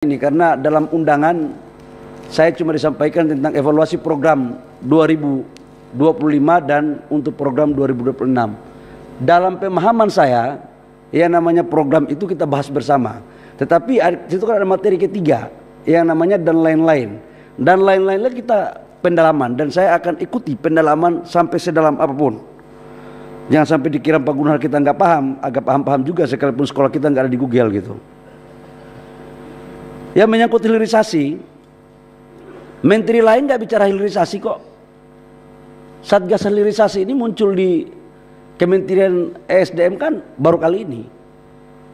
Ini karena dalam undangan saya cuma disampaikan tentang evaluasi program 2025 dan untuk program 2026. Dalam pemahaman saya, yang namanya program itu kita bahas bersama. Tetapi itu kan ada materi ketiga yang namanya dan lain-lain. Dan lain-lainnya kita pendalaman, dan saya akan ikuti pendalaman sampai sedalam apapun. Jangan sampai dikira Pak Gunnar kita nggak paham, agak paham-paham juga sekalipun sekolah kita nggak ada di Google gitu. Yang menyangkut hilirisasi, menteri lain nggak bicara hilirisasi kok. Satgas hilirisasi ini muncul di Kementerian ESDM kan baru kali ini.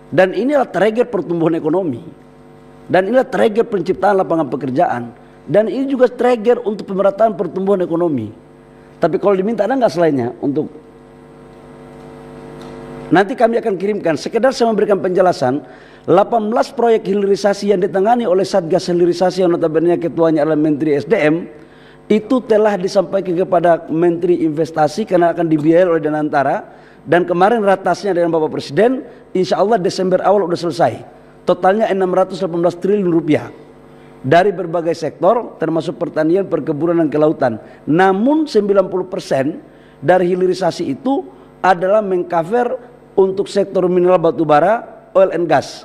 Dan inilah trigger pertumbuhan ekonomi. Dan inilah trigger penciptaan lapangan pekerjaan. Dan ini juga trigger untuk pemerataan pertumbuhan ekonomi. Tapi kalau diminta ada nggak selainnya untuk nanti kami akan kirimkan. Sekedar saya memberikan penjelasan. 18 proyek hilirisasi yang ditangani oleh Satgas Hilirisasi yang notabene ketuanya adalah Menteri SDM itu telah disampaikan kepada Menteri Investasi karena akan dibiayai oleh Danantara, dan kemarin ratasnya dengan Bapak Presiden, insya Allah Desember awal sudah selesai. Totalnya 618 triliun rupiah dari berbagai sektor termasuk pertanian, perkebunan dan kelautan. Namun 90% dari hilirisasi itu adalah mengcover untuk sektor mineral batubara, oil and gas,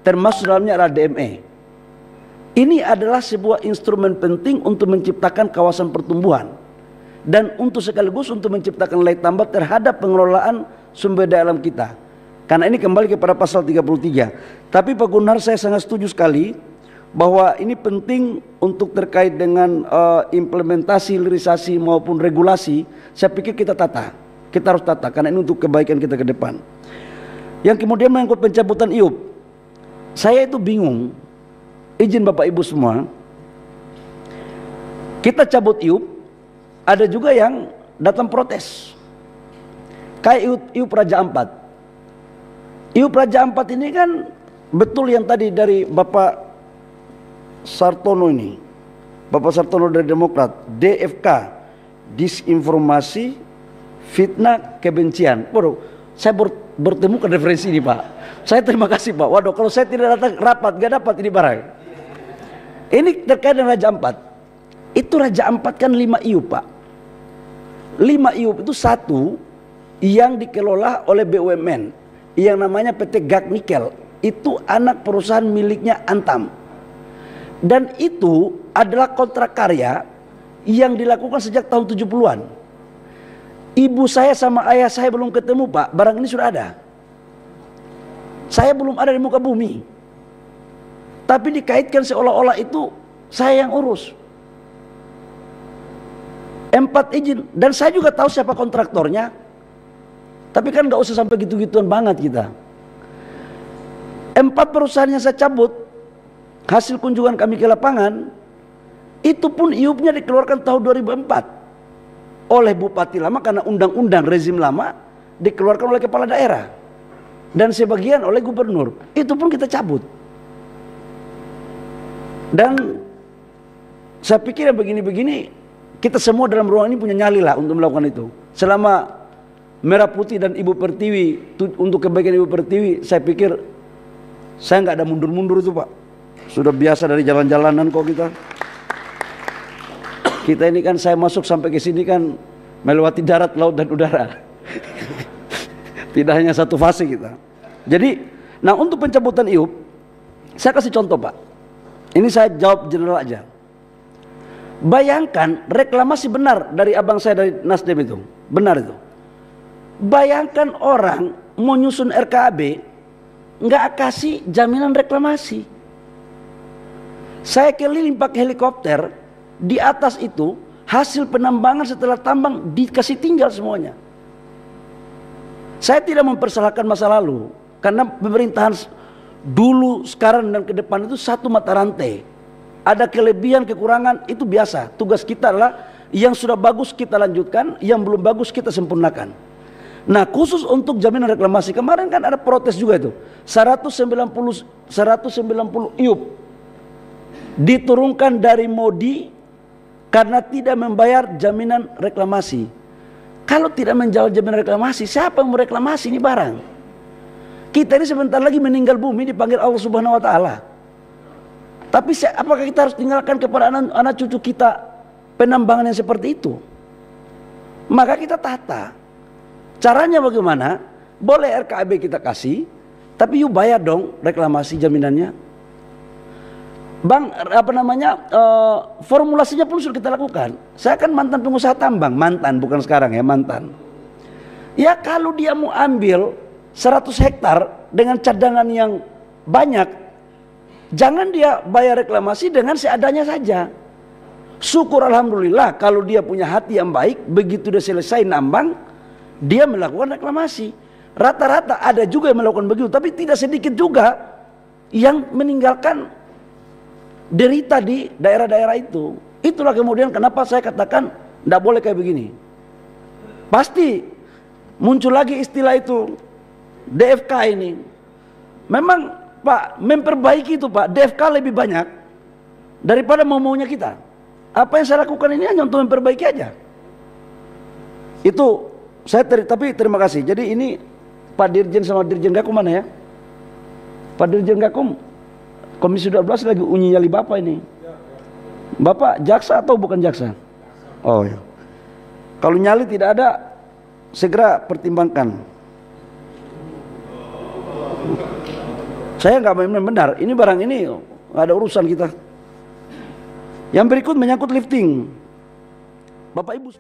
termasuk dalamnya adalah DME. Ini adalah sebuah instrumen penting untuk menciptakan kawasan pertumbuhan dan untuk sekaligus untuk menciptakan nilai tambah terhadap pengelolaan sumber daya alam kita. Karena ini kembali kepada pasal 33. Tapi Pak Gunnar, saya sangat setuju sekali bahwa ini penting untuk terkait dengan implementasi hilirisasi maupun regulasi. Saya pikir kita tata, kita harus tata karena ini untuk kebaikan kita ke depan. Yang kemudian menyangkut pencabutan IUP, saya itu bingung. Izin Bapak Ibu semua, kita cabut IUP, ada juga yang datang protes. Kayak IUP Raja Ampat. IUP Raja Ampat ini kan betul yang tadi dari Bapak Sartono ini, Bapak Sartono dari Demokrat, DFK, disinformasi, fitnah, kebencian. Waduh, saya bertemu ke referensi ini Pak. Saya terima kasih Pak. Waduh, kalau saya tidak datang rapat gak dapat ini barang. Ini terkait dengan Raja Ampat. Itu Raja Ampat kan 5 IUP Pak. 5 IUP itu satu yang dikelola oleh BUMN yang namanya PT Gag Nikel. Itu anak perusahaan miliknya Antam. Dan itu adalah kontrak karya yang dilakukan sejak tahun 70-an. Ibu saya sama ayah saya belum ketemu Pak, barang ini sudah ada. Saya belum ada di muka bumi. Tapi dikaitkan seolah-olah itu saya yang urus. 4 izin, dan saya juga tahu siapa kontraktornya. Tapi kan gak usah sampai gitu-gituan banget kita. 4 perusahaan yang saya cabut, hasil kunjungan kami ke lapangan, itu pun IUP-nya dikeluarkan tahun 2004. Oleh bupati lama karena undang-undang rezim lama dikeluarkan oleh kepala daerah dan sebagian oleh gubernur. Itu pun kita cabut. Dan saya pikir begini-begini kita semua dalam ruang ini punya nyali lah untuk melakukan itu. Selama Merah Putih dan Ibu Pertiwi untuk kebaikan Ibu Pertiwi, saya pikir saya nggak ada mundur-mundur itu Pak. Sudah biasa dari jalan-jalanan kok kita. Kita ini kan saya masuk sampai ke sini kan melewati darat, laut dan udara. Tidak hanya satu fase kita. Jadi, nah untuk pencabutan IUP, saya kasih contoh Pak. Ini saya jawab general aja. Bayangkan reklamasi benar dari abang saya dari Nasdem itu, benar itu. Bayangkan orang mau nyusun RKAB, nggak kasih jaminan reklamasi. Saya keliling pakai helikopter. Di atas itu hasil penambangan setelah tambang dikasih tinggal semuanya. Saya tidak mempersalahkan masa lalu, karena pemerintahan dulu, sekarang dan ke depan itu satu mata rantai. Ada kelebihan, kekurangan, itu biasa. Tugas kita adalah yang sudah bagus kita lanjutkan, yang belum bagus kita sempurnakan. Nah khusus untuk jaminan reklamasi, kemarin kan ada protes juga itu. 190 IUP diturunkan dari MODI karena tidak membayar jaminan reklamasi. Kalau tidak menjawab jaminan reklamasi, siapa yang mau reklamasi ini barang? Kita ini sebentar lagi meninggal bumi dipanggil Allah Subhanahu wa taala. Tapi apakah kita harus tinggalkan kepada anak cucu kita penambangan yang seperti itu? Maka kita tata. Caranya bagaimana? Boleh RKAB kita kasih, tapi you bayar dong reklamasi jaminannya. Bang, formulasinya pun sudah kita lakukan. Saya kan mantan pengusaha tambang, mantan bukan sekarang ya, mantan. Ya kalau dia mau ambil 100 hektar dengan cadangan yang banyak, jangan dia bayar reklamasi dengan seadanya saja. Syukur alhamdulillah kalau dia punya hati yang baik, begitu dia selesai nambang, dia melakukan reklamasi. Rata-rata ada juga yang melakukan begitu, tapi tidak sedikit juga yang meninggalkan derita di daerah-daerah itu. Itulah kemudian kenapa saya katakan tidak boleh kayak begini. Pasti muncul lagi istilah itu, DFK ini. Memang Pak, memperbaiki itu Pak, DFK lebih banyak daripada maunya kita. Apa yang saya lakukan ini hanya untuk memperbaiki aja. Itu saya tapi terima kasih. Jadi ini Pak Dirjen sama Dirjen Gakum mana ya? Pak Dirjen Gakum Komisi 12 lagi uji nyali Bapak ini. Bapak jaksa atau bukan jaksa? Oh ya. Kalau nyali tidak ada, segera pertimbangkan. Saya nggak main benar. Ini barang ini nggak ada urusan kita. Yang berikut menyangkut lifting. Bapak Ibu.